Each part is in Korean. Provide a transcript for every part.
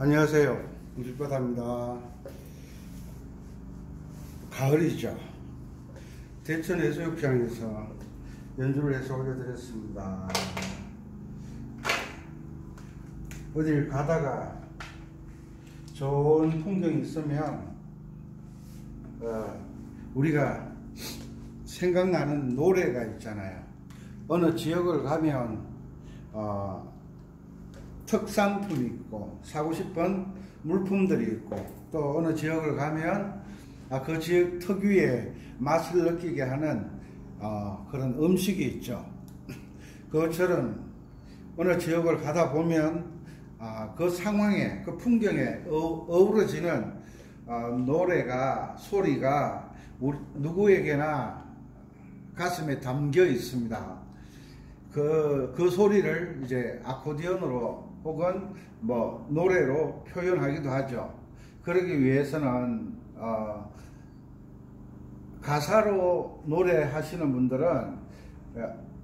안녕하세요. 우주바다입니다. 가을이죠. 대천 해수욕장에서 연주를 해서 올려드렸습니다. 어딜 가다가 좋은 풍경이 있으면 우리가 생각나는 노래가 있잖아요. 어느 지역을 가면 특산품이 있고 사고 싶은 물품들이 있고, 또 어느 지역을 가면 그 지역 특유의 맛을 느끼게 하는 그런 음식이 있죠. 그것처럼 어느 지역을 가다 보면 그 상황에, 그 풍경에 어우러지는 노래가, 소리가 누구에게나 가슴에 담겨 있습니다. 그 소리를 이제 아코디언으로 혹은 뭐 노래로 표현하기도 하죠. 그러기 위해서는 가사로 노래하시는 분들은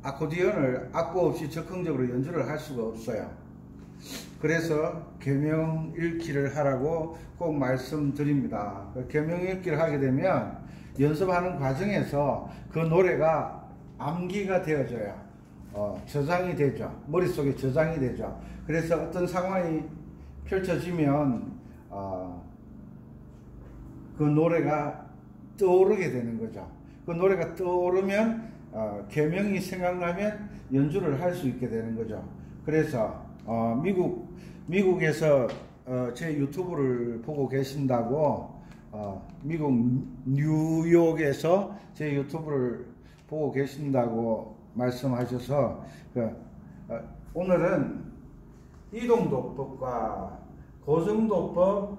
아코디언을 악보 없이 적극적으로 연주를 할 수가 없어요. 그래서 계명 읽기를 하라고 꼭 말씀드립니다. 계명 읽기를 하게 되면 연습하는 과정에서 그 노래가 암기가 되어져요. 저장이 되죠. 머릿속에 저장이 되죠. 그래서 어떤 상황이 펼쳐지면 그 노래가 떠오르게 되는 거죠. 그 노래가 떠오르면 계명이 생각나면 연주를 할 수 있게 되는 거죠. 그래서 미국에서 제 유튜브를 보고 계신다고, 미국 뉴욕에서 제 유튜브를 보고 계신다고 말씀하셔서 오늘은 이동도법과 고정도법과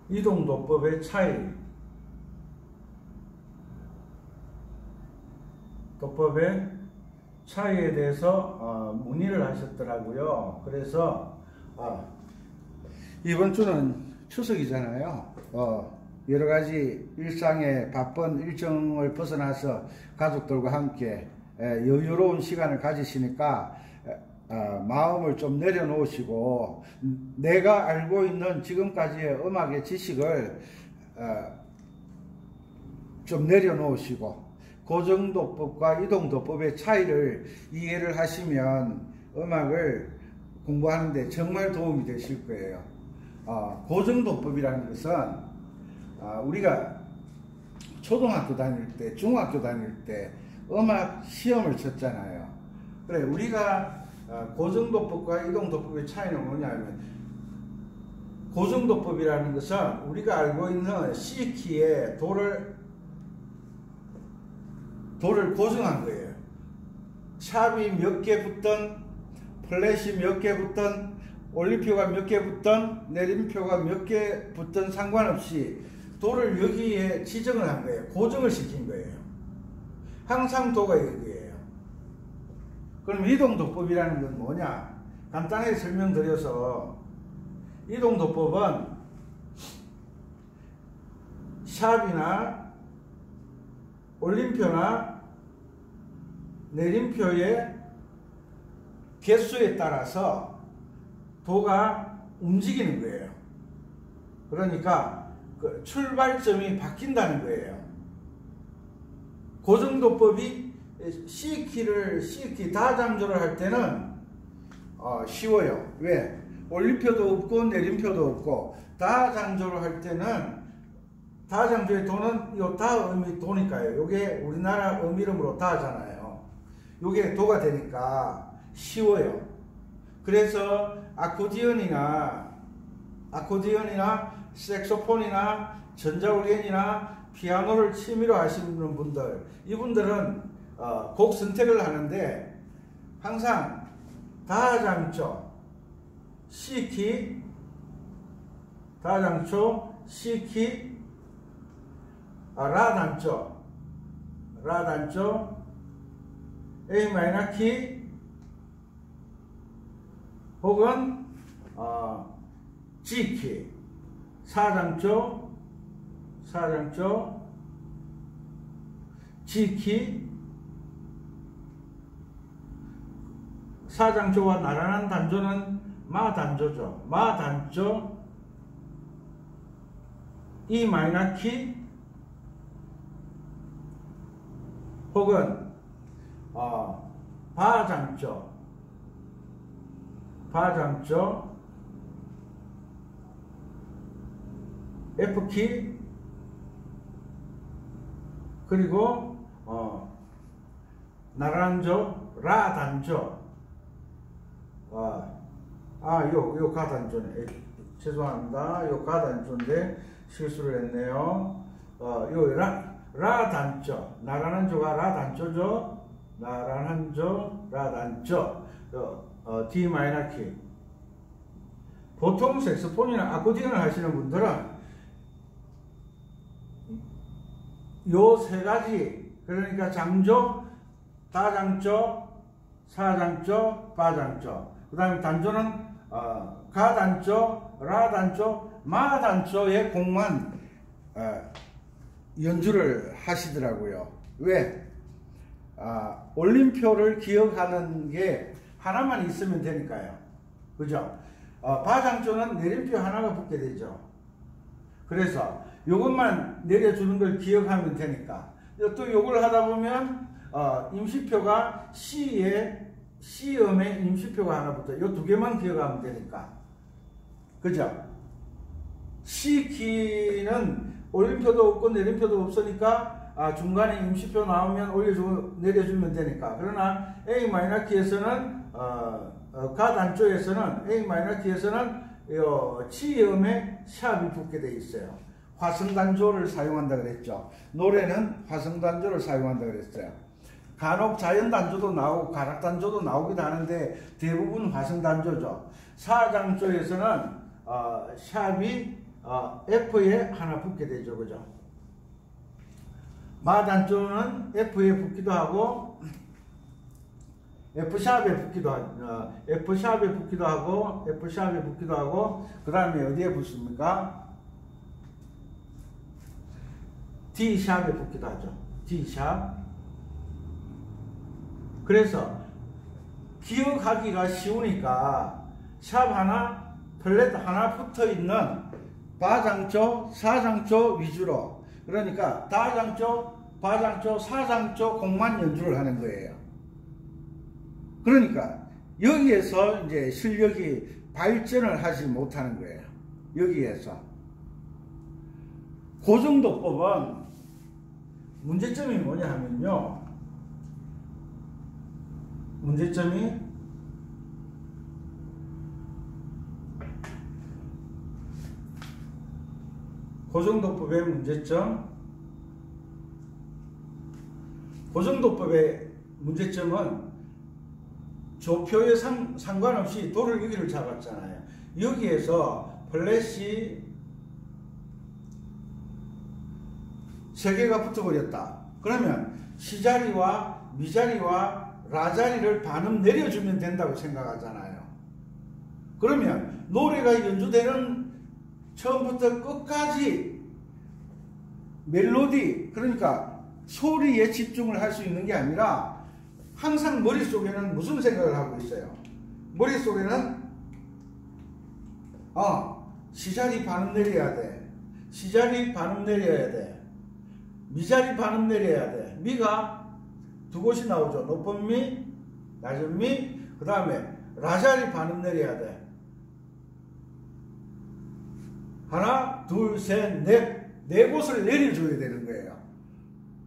이동도법의 도법의 차이에 대해서 문의를 하셨더라고요. 그래서 이번 주는 추석이잖아요. 여러가지 일상의 바쁜 일정을 벗어나서 가족들과 함께 여유로운 시간을 가지시니까 마음을 좀 내려놓으시고, 내가 알고 있는 지금까지의 음악의 지식을 좀 내려놓으시고, 고정도법과 이동도법의 차이를 이해를 하시면 음악을 공부하는데 정말 도움이 되실 거예요. 고정도법이라는 것은 우리가 초등학교 다닐 때, 중학교 다닐 때 음악 시험을 쳤잖아요. 그래, 우리가 고정도법과 이동도법의 차이는 뭐냐면, 고정도법이라는 것은 우리가 알고 있는 C키에 돌을 고정한 거예요. 샵이 몇 개 붙든, 플랫이 몇 개 붙든, 올림표가 몇 개 붙든, 내림표가 몇 개 붙든 상관없이 도를 여기에 지정을 한 거예요. 고정을 시킨 거예요. 항상 도가 여기에요. 그럼 이동도법이라는 건 뭐냐? 간단하게 설명드려서, 이동도법은 샵이나 올림표나 내림표의 개수에 따라서 도가 움직이는 거예요. 그러니까 그 출발점이 바뀐다는 거예요. 고정도법이 C키 다장조를 할 때는 쉬워요. 왜? 올림표도 없고 내림표도 없고, 다장조를 할 때는 다장조의 도는 요 다음이 도니까요. 요게 우리나라 이름으로 다잖아요. 요게 도가 되니까 쉬워요. 그래서 아코디언이나 색소폰이나 전자올리엔이나 피아노를 취미로 하시는 분들, 이분들은 곡 선택을 하는데 항상 다장조 C키, 다장조 C키, 라단조 A 마이너 키, 혹은 G키, 사장조 G키, 사장조와 나란한 단조는 마단조죠. 마단조 E 마이너 키 혹은 바장조 F 키 그리고 나란조 라단조 요 가단조네. 죄송합니다. 요 가단조인데 실수를 했네요. 요 라단조 나란한 조가 라단조죠. 나란한 조 라단조 D 마이너 키. 보통 색소폰이나 아코디언을 하시는 분들은 요 세 가지, 그러니까 장조, 다장조, 사장조, 바장조, 그 다음에 단조는 가단조, 라단조, 마단조의 곡만 연주를 하시더라고요. 왜? 올림표를 기억하는 게 하나만 있으면 되니까요. 그죠? 바장조는 내림표 하나가 붙게 되죠. 그래서 요것만 내려주는 걸 기억하면 되니까. 또 요걸 하다 보면 임시표가 C음에 임시표가 하나 붙어요. 요 두 개만 기억하면 되니까. 그죠? C키는 올림표도 없고 내림표도 없으니까 중간에 임시표 나오면 올려주고 내려주면 되니까. 그러나 A 마이너 키에서는 가단조에서는 A 마이너 키에서는 C음에 샵이 붙게 돼 있어요. 화성단조를 사용한다 그랬죠. 노래는 화성단조를 사용한다 그랬어요. 간혹 자연단조도 나오고 가락단조도 나오기도 하는데 대부분 화성단조죠. 사장조에서는 샵이 F에 하나 붙게 되죠. 그죠? 마단조는 F에 붙기도 하고 F샵에 붙기도 하고 F샵에 붙기도 하고 그 다음에 어디에 붙습니까? D샵에 붙기도 하죠. D샵. 그래서 기억하기가 쉬우니까 샵 하나, 플랫 하나 붙어 있는 바장조, 사장조 위주로, 그러니까 다장조, 바장조, 사장조 곡만 연주를 하는 거예요. 그러니까 여기에서 이제 실력이 발전을 하지 못하는 거예요. 여기에서. 고정도법은 문제점이 뭐냐 하면요. 고정도법의 문제점은 조표에 상관없이 도를 여기를 잡았잖아요. 여기에서 플랫이 3개가 붙어버렸다. 그러면 시자리와 미자리와 라자리를 반음 내려주면 된다고 생각하잖아요. 그러면 노래가 연주되는 처음부터 끝까지 멜로디, 그러니까 소리에 집중을 할 수 있는 게 아니라 항상 머릿속에는 무슨 생각을 하고 있어요? 머릿속에는 시자리 반음 내려야 돼. 시자리 반음 내려야 돼. 미자리 반음 내려야 돼. 미가 두 곳이 나오죠. 높은 미, 낮은 미, 그 다음에 라자리 반음 내려야 돼. 하나, 둘, 셋, 네 곳을 내려줘야 되는 거예요.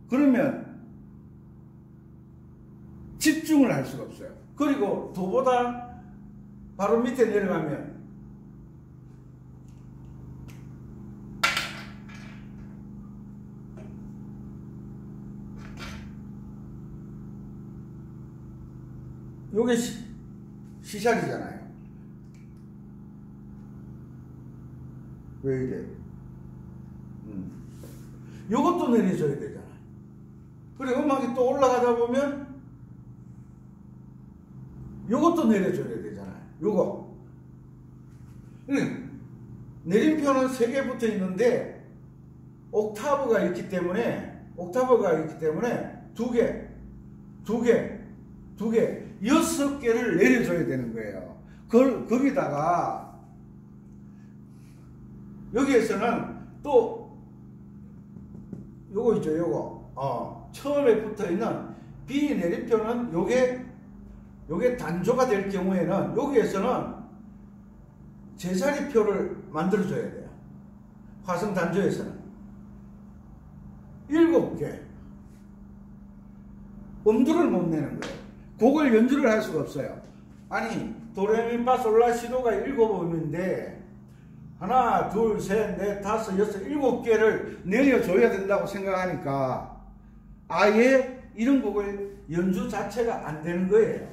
그러면 집중을 할 수가 없어요. 그리고 도보다 바로 밑에 내려가면 요게 시작이잖아요. 왜 이래? 요것도 내려줘야 되잖아요. 그래, 음악이 또 올라가다 보면 요것도 내려줘야 되잖아요. 요거. 내림표는 3개 붙어 있는데 옥타브가 있기 때문에 2개 6개를 내려줘야 되는 거예요. 거기다가 여기에서는 또 요거 있죠. 요거 처음에 붙어있는 B 내림표는 요게 단조가 될 경우에는 여기에서는 제자리표를 만들어줘야 돼요. 화성 단조에서는 7개 음도를 못 내는 거예요. 곡을 연주를 할 수가 없어요. 아니 도레미파솔라시도가 7음인데 하나, 둘, 셋, 넷, 다섯, 여섯, 7개를 내려줘야 된다고 생각하니까 아예 이런 곡을 연주 자체가 안 되는 거예요.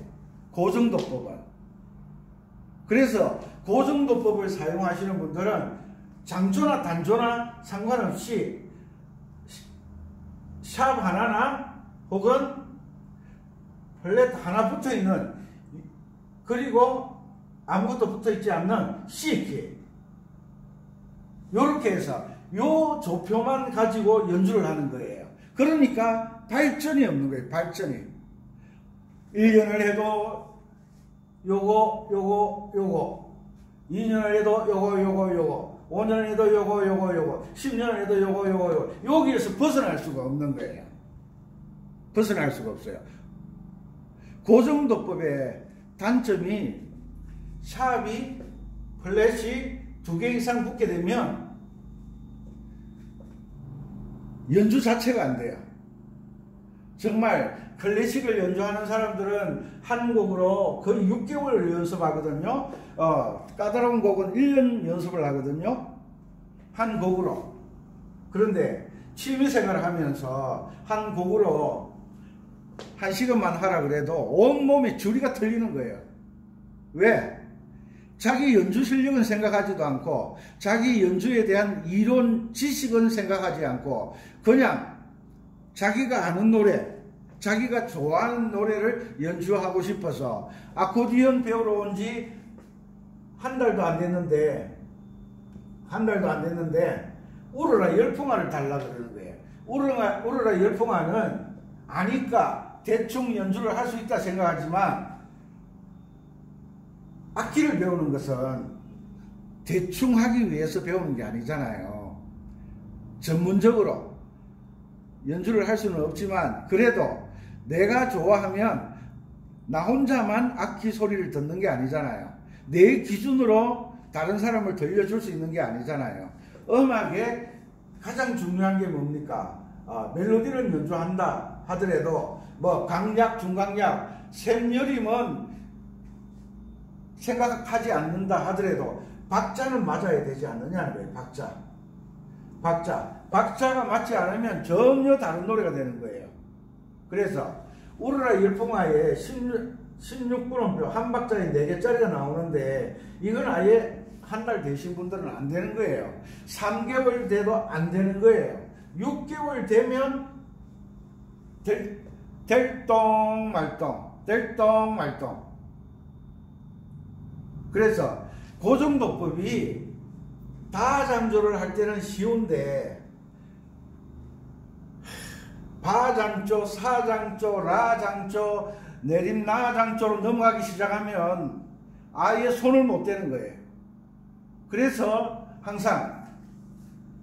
고정도법은. 그래서 고정도법을 사용하시는 분들은 장조나 단조나 상관없이 샵 하나나 혹은 플랫 하나 붙어있는, 그리고 아무것도 붙어있지 않는 C키, 요렇게 해서 요 조표만 가지고 연주를 하는 거예요. 그러니까 발전이 없는 거예요. 발전이. 1년을 해도 요거 2년을 해도 요거 5년을 해도 요거 10년을 해도 요거 여기에서 벗어날 수가 없는 거예요. 벗어날 수가 없어요. 고정도법의 단점이 샵이 플랫이 2개 이상 붙게 되면 연주 자체가 안 돼요. 정말 클래식을 연주하는 사람들은 한 곡으로 거의 6개월을 연습하거든요. 까다로운 곡은 1년 연습을 하거든요. 한 곡으로. 그런데 취미생활을 하면서 한 곡으로 1시간만 하라 그래도 온몸이 주리가 틀리는 거예요. 왜? 자기 연주 실력은 생각하지도 않고 자기 연주에 대한 이론 지식은 생각하지 않고 그냥 자기가 아는 노래, 자기가 좋아하는 노래를 연주하고 싶어서 아코디언 배우러 온 지 한 달도 안 됐는데 우르라 열풍화를 달라 그러는 거예요. 우르라 열풍화는 아니까 대충 연주를 할 수 있다 생각하지만 악기를 배우는 것은 대충 하기 위해서 배우는 게 아니잖아요. 전문적으로 연주를 할 수는 없지만 그래도 내가 좋아하면 나 혼자만 악기 소리를 듣는 게 아니잖아요. 내 기준으로 다른 사람을 들려줄 수 있는 게 아니잖아요. 음악에 가장 중요한 게 뭡니까? 멜로디를 연주한다 하더라도 뭐 강약, 중강약, 샘여림은 생각하지 않는다 하더라도 박자는 맞아야 되지 않느냐는 거예요. 박자가 맞지 않으면 전혀 다른 노래가 되는 거예요. 그래서 우르라 열풍화에 16분음표 한 박자에 4개짜리가 나오는데 이건 아예 한 달 되신 분들은 안 되는 거예요. 3개월 돼도 안 되는 거예요. 6개월 되면 될똥 말똥. 그래서 고정도법이 다장조를 할 때는 쉬운데 바장조, 사장조, 라장조, 내림나장조로 넘어가기 시작하면 아예 손을 못 대는 거예요. 그래서 항상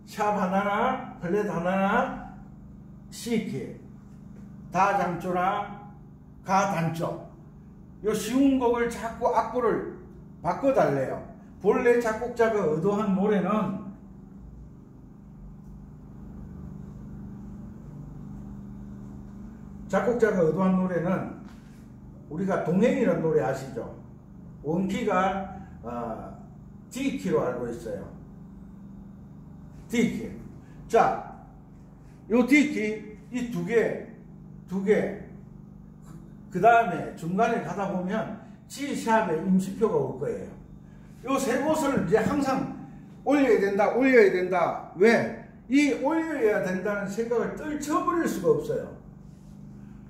샵 하나나 플랫 하나나 C키, 다장조나 가단조, 요 쉬운 곡을 자꾸 악보를 바꿔달래요. 본래 작곡자가 의도한 노래는 우리가 동행이라는 노래 아시죠? 원키가 D키로 알고 있어요. D키. 자, 요 D키 이 두 개. 그 다음에 중간에 가다 보면 G샵에 임시표가 올 거예요. 요 세 곳을 이제 항상 올려야 된다. 왜? 이 올려야 된다는 생각을 떨쳐버릴 수가 없어요.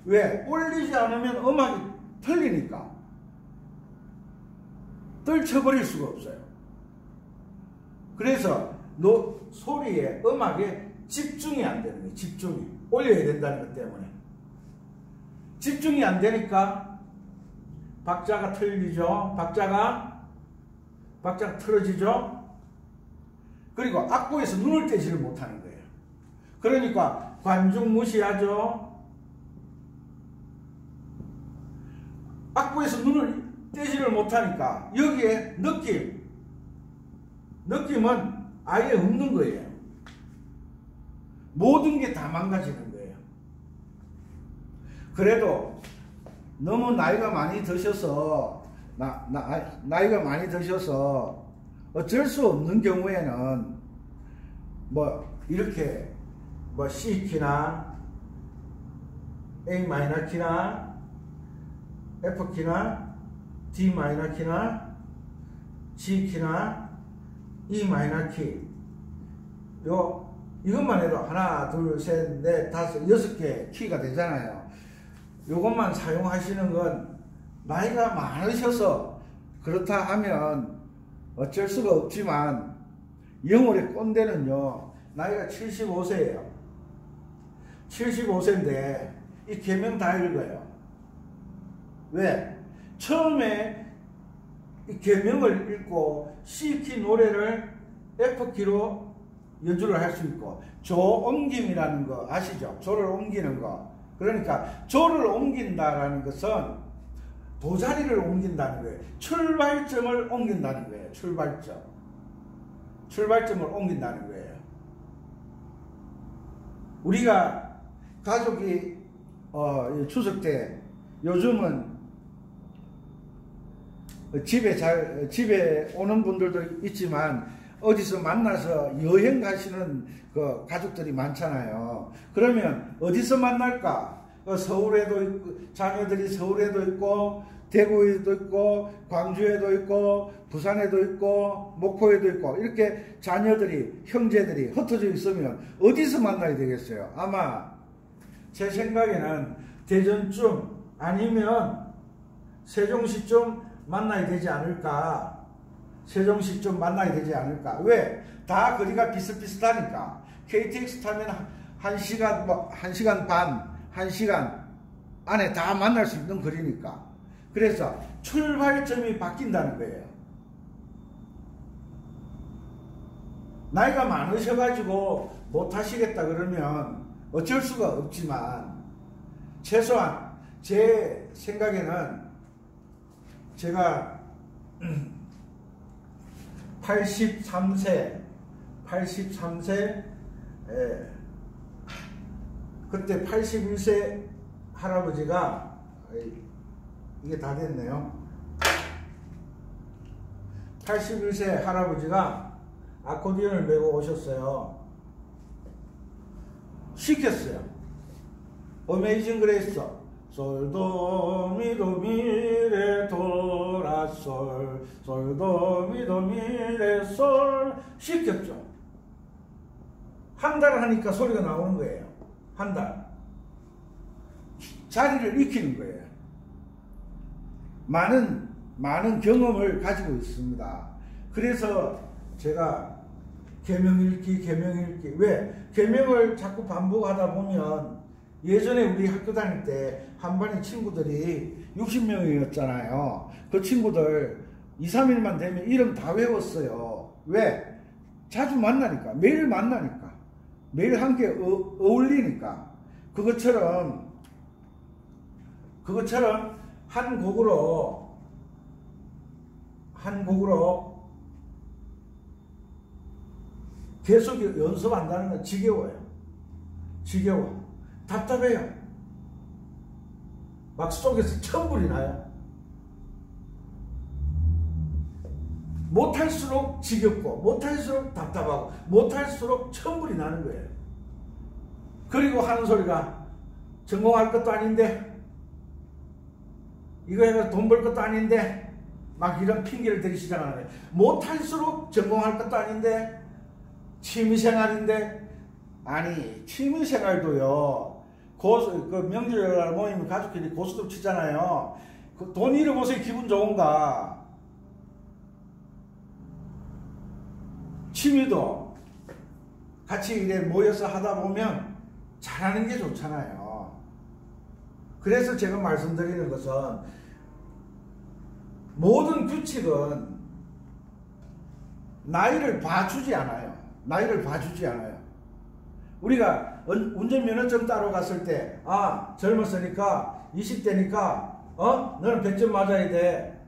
왜? 올리지 않으면 음악이 틀리니까. 떨쳐버릴 수가 없어요. 그래서 소리에, 음악에 집중이 안 되는 거예요. 집중이. 올려야 된다는 것 때문에. 집중이 안 되니까 박자가 틀리죠. 박자가 틀어지죠. 그리고 악보에서 눈을 떼지를 못하는 거예요. 그러니까 관중 무시하죠. 악보에서 눈을 떼지를 못하니까 여기에 느낌은 아예 없는 거예요. 모든 게 다 망가지는 거예요. 그래도 너무 나이가 많이 드셔서 나이가 많이 드셔서 어쩔 수 없는 경우에는 뭐 이렇게 뭐 C 키나 A 마이너 키나 F 키나 D 마이너 키나 G 키나 E 마이너 키 이것만 해도 하나, 둘, 셋, 넷, 다섯, 6개 키가 되잖아요. 이것만 사용하시는 건 나이가 많으셔서 그렇다 하면 어쩔 수가 없지만 영월의 꼰대는요 나이가 75세예요. 75세인데 이 계명 다 읽어요. 왜? 처음에 이 계명을 읽고 C키 노래를 F키로 연주를 할 수 있고 조 옮김이라는 거 아시죠? 조를 옮기는 거. 그러니까 조를 옮긴다라는 것은 도자리를 옮긴다는 거예요. 출발점을 옮긴다는 거예요. 출발점을 옮긴다는 거예요. 우리가 가족이 추석 때 요즘은 집에 오는 분들도 있지만 어디서 만나서 여행 가시는 그 가족들이 많잖아요. 그러면 어디서 만날까? 서울에도 있고, 자녀들이 서울에도 있고, 대구에도 있고, 광주에도 있고, 부산에도 있고, 목포에도 있고, 이렇게 자녀들이, 형제들이 흩어져 있으면 어디서 만나야 되겠어요? 아마 제 생각에는 대전쯤 아니면 세종시쯤 만나야 되지 않을까? 세종시쯤 만나야 되지 않을까? 왜? 다 거리가 비슷비슷하니까. KTX 타면 1시간, 1시간 반, 1시간 안에 다 만날 수 있는 거리니까. 그래서 출발점이 바뀐다는 거예요. 나이가 많으셔가지고 못하시겠다 그러면 어쩔 수가 없지만 최소한 제 생각에는 제가 83세 그때 81세 할아버지가 이게 다 됐네요. 81세 할아버지가 아코디언을 메고 오셨어요. 시켰어요. 어메이징 그레이스 솔도미도미레 도라솔 솔도미도미레 솔 시켰죠. 한 달 하니까 소리가 나오는 거예요. 한 달. 자리를 익히는 거예요. 많은 경험을 가지고 있습니다. 그래서 제가 계명 읽기 왜? 계명을 자꾸 반복하다 보면 예전에 우리 학교 다닐 때 한 반의 친구들이 60명이었잖아요. 그 친구들 2, 3일만 되면 이름 다 외웠어요. 왜? 자주 만나니까. 매일 만나니까. 매일 함께 어울리니까. 그것처럼 한 곡으로 계속 연습한다는 건 지겨워요. 답답해요. 막 속에서 천불이 나요. 못할수록 지겹고 못할수록 답답하고 못할수록 천불이 나는 거예요. 그리고 하는 소리가 전공할 것도 아닌데 이거 해서 돈 벌 것도 아닌데 막 이런 핑계를 대기 시작하는 거예요. 못할수록 전공할 것도 아닌데 취미생활인데 아니 취미생활도요. 그 명절 모임 가족끼리 고스톱 치잖아요. 그 돈 잃어보세요. 기분 좋은가? 취미도 같이 이래 모여서 하다 보면 잘하는 게 좋잖아요. 그래서 제가 말씀드리는 것은 모든 규칙은 나이를 봐주지 않아요. 나이를 봐주지 않아요. 우리가 운전면허증 따러 갔을 때, 아, 젊었으니까, 20대니까, 너는 100점 맞아야 돼.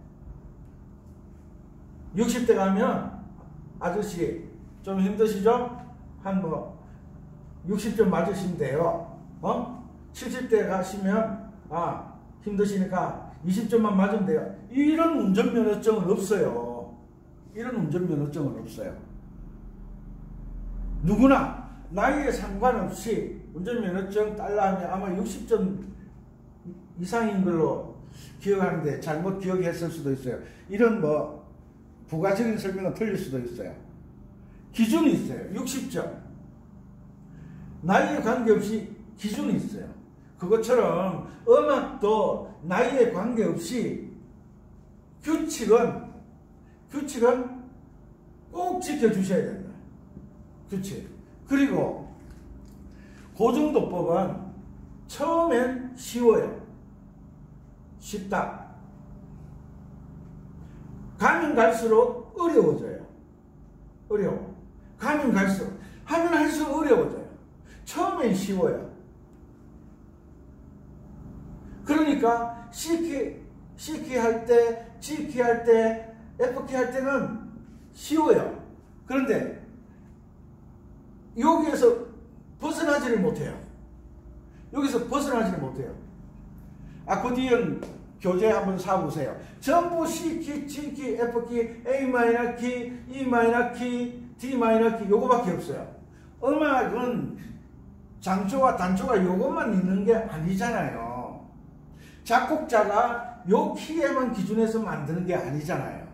60대 가면, 아저씨, 좀 힘드시죠? 한 60점 맞으시면 돼요. 70대 가시면, 아, 힘드시니까 20점만 맞으면 돼요. 이런 운전면허증은 없어요. 이런 운전면허증은 없어요. 누구나 나이에 상관없이 운전면허증 딸라면 아마 60점 이상인 걸로 기억하는데 잘못 기억했을 수도 있어요. 이런 부가적인 설명은 틀릴 수도 있어요. 기준이 있어요. 60점. 나이에 관계없이 기준이 있어요. 그것처럼 음악도 나이에 관계없이 규칙은 꼭 지켜주셔야 된다. 규칙. 그리고 고정도법은 처음엔 쉬워요. 쉽다. 가면 갈수록 어려워져요. 어려워. 가면 갈수록 하면 할수록 어려워져요. 처음엔 쉬워요. 그러니까 C키 할 때, G키 할 때, F키 할 때는 쉬워요. 그런데 여기에서 벗어나지를 못해요. 여기서 벗어나지를 못해요. 아코디언 교재 한번 사보세요. 전부 C키, G키, F키, A마이너키, E마이너키, D마이너키 요거밖에 없어요. 음악은 장조와 단조가 요것만 있는 게 아니잖아요. 작곡자가 요 키에만 기준해서 만드는 게 아니잖아요.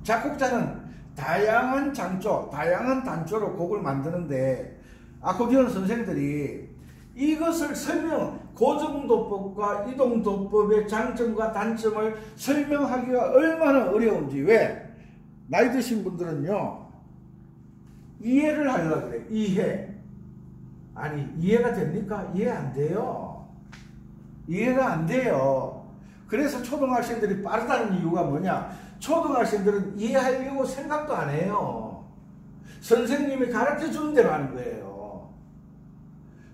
작곡자는 다양한 장조, 다양한 단조로 곡을 만드는데 아코디언 선생들이 이것을 고정도법과 이동도법의 장점과 단점을 설명하기가 얼마나 어려운지. 왜? 나이 드신 분들은요, 이해를 하려고 그래요. 이해. 아니, 이해가 됩니까? 이해 안 돼요. 이해가 안 돼요. 그래서 초등학생들이 빠르다는 이유가 뭐냐? 초등학생들은 이해하려고 생각도 안 해요. 선생님이 가르쳐 주는 대로 하는 거예요.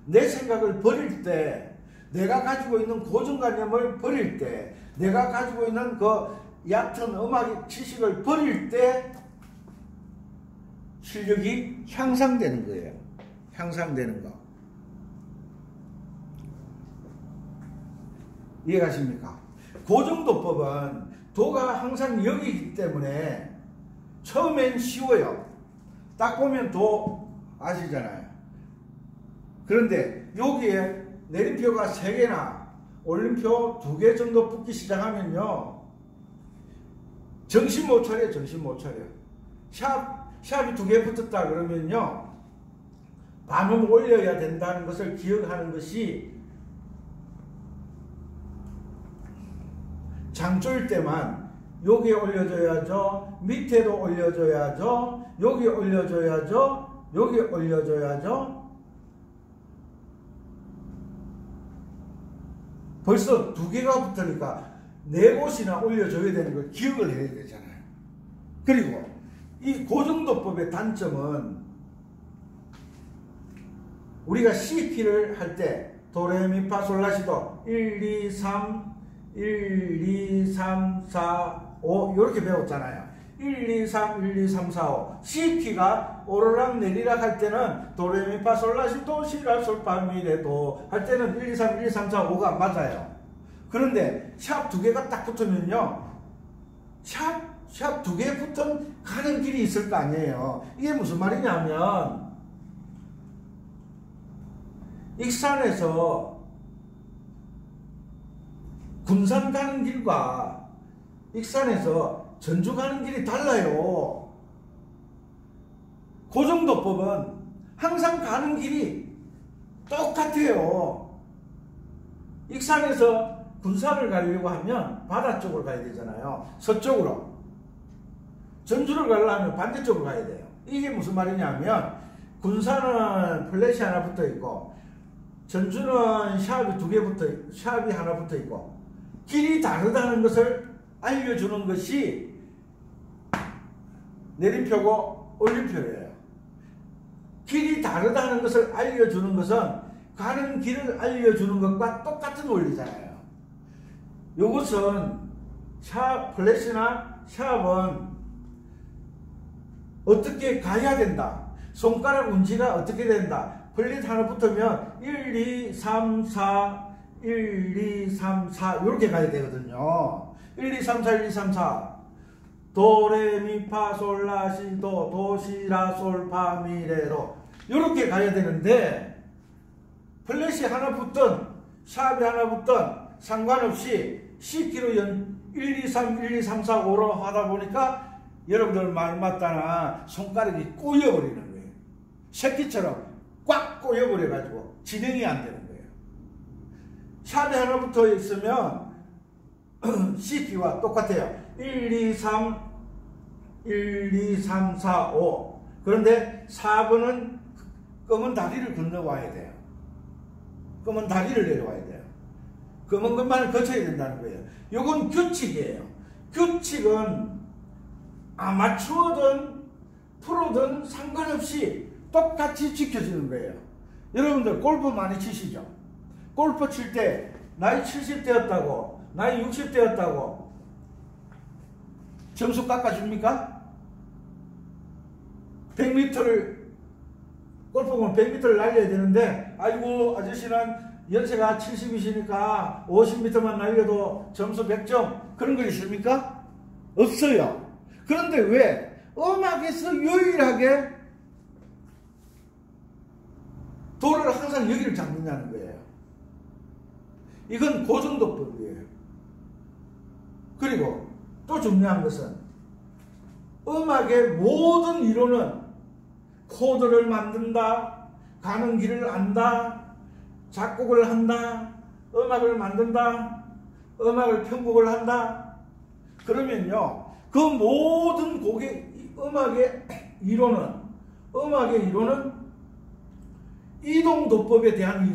내 생각을 버릴 때, 내가 가지고 있는 고정관념을 버릴 때, 내가 가지고 있는 그 얕은 음악 지식을 버릴 때 실력이 향상되는 거예요. 향상되는 거. 이해가십니까? 고정도법은 도가 항상 여기이기 때문에 처음엔 쉬워요. 딱 보면 도 아시잖아요. 그런데 여기에 내림표가 3개나 올림표 2개 정도 붙기 시작하면요, 정신 못 차려요. 정신 못 차려요. 샵이 2개 붙었다 그러면요, 반음 올려야 된다는 것을 기억하는 것이 장조일 때만 여기에 올려줘야죠. 밑에도 올려줘야죠. 여기 올려줘야죠. 여기 올려줘야죠. 벌써 2개가 붙으니까 4곳이나 올려줘야 되는 걸 기억을 해야 되잖아요. 그리고 이 고정도법의 단점은 우리가 C키를 할 때 도레미파솔라시도 1, 2, 3 1, 2, 3, 4, 5 이렇게 배웠잖아요. 1, 2, 3, 1, 2, 3, 4, 5 C키가 오르락 내리락 할 때는 도레미파솔라시도 시라솔파미레도 할 때는 1, 2, 3, 1, 2, 3, 4, 5가 맞아요. 그런데 샵 2개가 딱 붙으면요, 샵 2개 붙은 가는 길이 있을 거 아니에요. 이게 무슨 말이냐면, 익산에서 군산 가는 길과 익산에서 전주 가는 길이 달라요. 고정도법은 항상 가는 길이 똑같아요. 익산에서 군산을 가려고 하면 바다 쪽으로 가야 되잖아요. 서쪽으로. 전주를 가려면 반대쪽으로 가야 돼요. 이게 무슨 말이냐면, 군산은 플랫이 하나 붙어 있고, 전주는 샵이 하나 붙어 있고, 길이 다르다는 것을 알려주는 것이 내림표고 올림표예요. 길이 다르다는 것을 알려주는 것은 가는 길을 알려주는 것과 똑같은 원리잖아요. 이것은 플래시나 샵은 어떻게 가야 된다. 손가락 운지가 어떻게 된다. 플랫 하나 붙으면 1, 2, 3, 4, 1, 2, 3, 4 이렇게 가야 되거든요. 1, 2, 3, 4, 1, 2, 3, 4 도레미파솔라시도 도시라솔파미레로 이렇게 가야 되는데 플랫이 하나 붙든 샵이 하나 붙든 상관없이 C키로 1, 2, 3, 1, 2, 3, 4, 5로 하다 보니까 여러분들 말 맞다나 손가락이 꼬여버리는 거예요. 새끼처럼 꽉 꼬여버려가지고 진행이 안 되는 거예요. 샵이 하나 붙어 있으면 C키와 똑같아요. 1, 2, 3, 1, 2, 3, 4, 5 그런데 4번은 검은 다리를 건너와야 돼요. 검은 다리를 내려와야 돼요. 검은 것만을 거쳐야 된다는 거예요. 이건 규칙이에요. 규칙은 아마추어든 프로든 상관없이 똑같이 지켜지는 거예요. 여러분들 골프 많이 치시죠? 골프 칠 때 나이 70대였다고 나이 60대였다고 점수 깎아줍니까? 100m를 골프공은 100m를 날려야 되는데 아이고 아저씨는 연세가 70이시니까 50m만 날려도 점수 100점 그런 거 있습니까? 없어요. 그런데 왜 음악에서 유일하게 도를 항상 여기를 잡느냐는 거예요. 이건 고정도법이에요. 그리고 또 중요한 것은 음악의 모든 이론은 코드를 만든다, 가는 길을 안다, 작곡을 한다, 음악을 만든다, 음악을 편곡을 한다. 그러면요, 그 모든 음악의 이론은 이동도법에 대한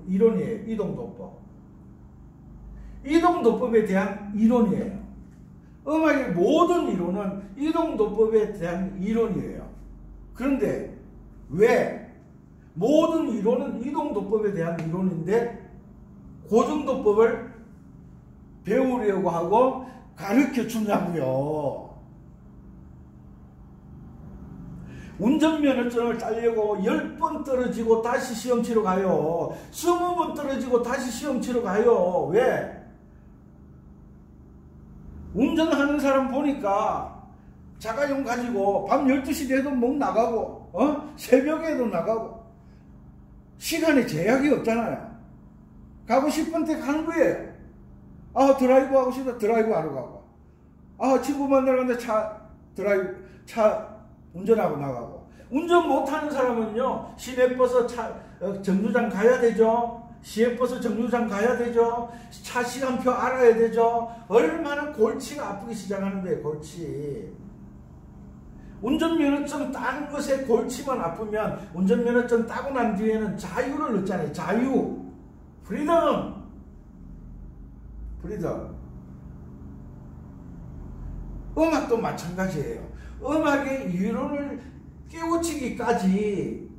이론이에요. 이동도법에 대한 이론이에요. 음악의 모든 이론은 이동도법에 대한 이론이에요. 그런데 왜 모든 이론은 이동도법에 대한 이론인데 고정도법을 배우려고 하고 가르쳐 주냐고요. 운전면허증을 따려고 10번 떨어지고 다시 시험 치러 가요. 20번 떨어지고 다시 시험 치러 가요. 왜? 운전하는 사람 보니까 자가용 가지고 밤 12시 돼도 목 나가고 새벽에도 나가고 시간에 제약이 없잖아요. 가고 싶은 데 가는 거예요. 드라이브 하고 싶다 드라이브 하러 가고 친구 만나러 갔는데 차 운전하고 나가고 운전 못하는 사람은요 시내버스 정류장 가야 되죠. 시외버스 정류장 가야 되죠. 차 시간표 알아야 되죠. 얼마나 골치가 아프기 시작하는 거예요. 골치. 운전면허증 따는 것에 골치만 아프면 운전면허증 따고 난 뒤에는 자유를 얻잖아요. 자유. 프리덤. 음악도 마찬가지예요. 음악의 이론을 깨우치기까지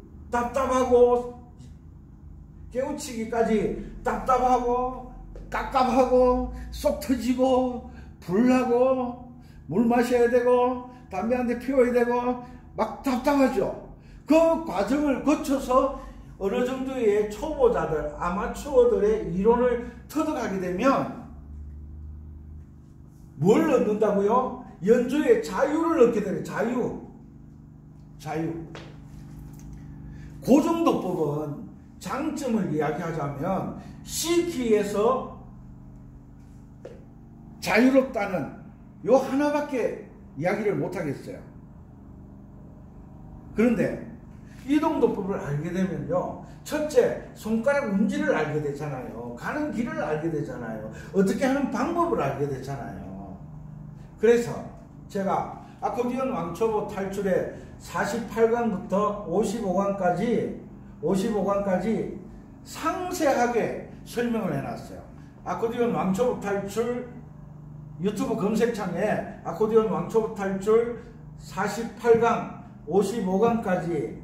답답하고 깝깝하고 쏙 터지고 불나고 물 마셔야 되고 담배 한 대 피워야 되고 막 답답하죠. 그 과정을 거쳐서 어느 정도의 초보자들, 아마추어들의 이론을 터득하게 되면 뭘 얻는다고요? 연주의 자유를 얻게 되는 자유. 고정도법은 장점을 이야기하자면 C키에서 자유롭다는 요 하나밖에 이야기를 못하겠어요. 그런데 이동도법을 알게 되면요, 첫째 손가락 운지를 알게 되잖아요. 가는 길을 알게 되잖아요. 어떻게 하는 방법을 알게 되잖아요. 그래서 제가 아코디언 왕초보 탈출에 48강부터 55강까지 상세하게 설명을 해놨어요. 아코디언 왕초보 탈출 유튜브 검색창에 아코디언 왕초보 탈출 48강 55강까지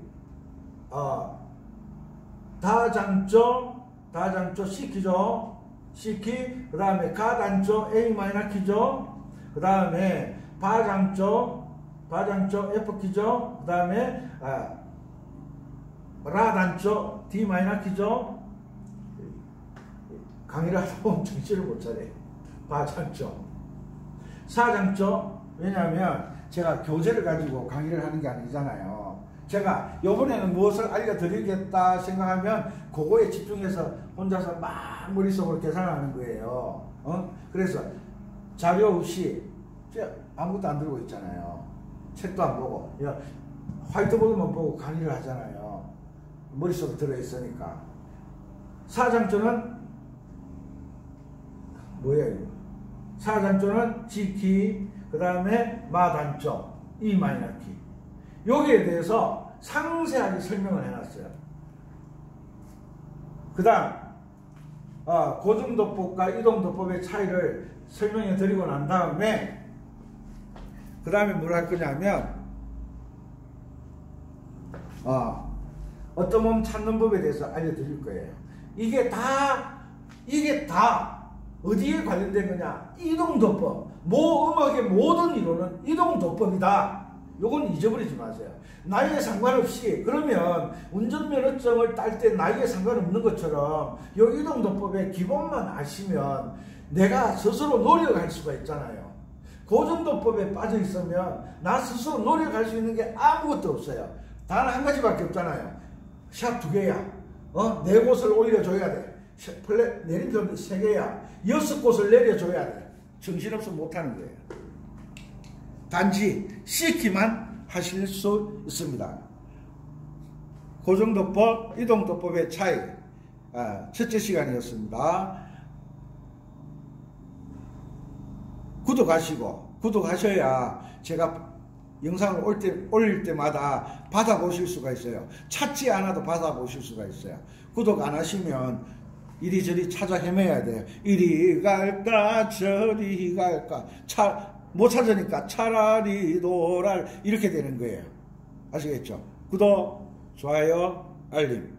다장조 C키죠. C키, 그 다음에 가단조 A 마이너 키죠. 그 다음에 바장조 F키죠. 그 다음에 라단조 D 마이너 키죠. 강의를 하다 보면 정신을 못 차려. 바장조 사장조, 왜냐하면 제가 교재를 가지고 강의를 하는 게 아니잖아요. 제가 이번에는 무엇을 알려드리겠다 생각하면 그거에 집중해서 혼자서 막 머릿속으로 계산하는 거예요. 그래서 자료 없이 아무것도 안 들고 있잖아요. 책도 안 보고 화이트보드만 보고 강의를 하잖아요. 머릿속에 들어있으니까. 사장조는 뭐야 이거? 사장조는 G키, 그 다음에 마단조 E 마이너 키. 여기에 대해서 상세하게 설명을 해놨어요. 그 다음 고정도법과 이동도법의 차이를 설명해 드리고 난 다음에 그 다음에 뭘 할 거냐면 어떤 몸 찾는 법에 대해서 알려드릴 거예요. 이게 다 어디에 관련된 거냐? 이동도법. 음악의 모든 이론은 이동도법이다. 요건 잊어버리지 마세요. 나이에 상관없이, 그러면 운전면허증을 딸 때 나이에 상관없는 것처럼 요 이동도법의 기본만 아시면 내가 스스로 노력할 수가 있잖아요. 고정도법에 빠져 있으면 나 스스로 노력할 수 있는 게 아무것도 없어요. 단 한 가지밖에 없잖아요. 샷 2개야. 4곳을 올려줘야 돼. 내림표 3개야. 6곳을 내려줘야 돼. 정신없어 못하는 거예요. 단지 C키만 하실 수 있습니다. 고정도법, 이동도법의 차이. 첫째 시간이었습니다. 구독하셔야 제가 영상을 올릴 때마다 받아보실 수가 있어요. 찾지 않아도 받아보실 수가 있어요. 구독 안 하시면 이리저리 찾아 헤매야 돼요. 이리 갈까 저리 갈까 못 찾으니까 차라리 노랄 이렇게 되는 거예요. 아시겠죠? 구독, 좋아요, 알림.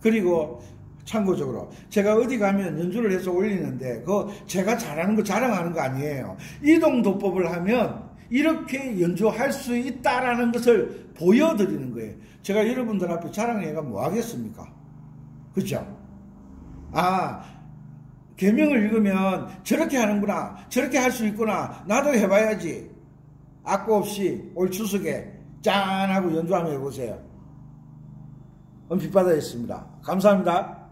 그리고 참고적으로 제가 어디 가면 연주를 해서 올리는데 그거 제가 잘하는 거 자랑하는 거 아니에요. 이동도법을 하면 이렇게 연주할 수 있다라는 것을 보여드리는 거예요. 제가 여러분들 앞에 자랑해가 뭐 하겠습니까? 그죠? 계명을 읽으면 저렇게 하는구나, 저렇게 할 수 있구나, 나도 해봐야지. 악보 없이 올 추석에 짠 하고 연주 한번 해보세요. 은빛바다였습니다. 감사합니다.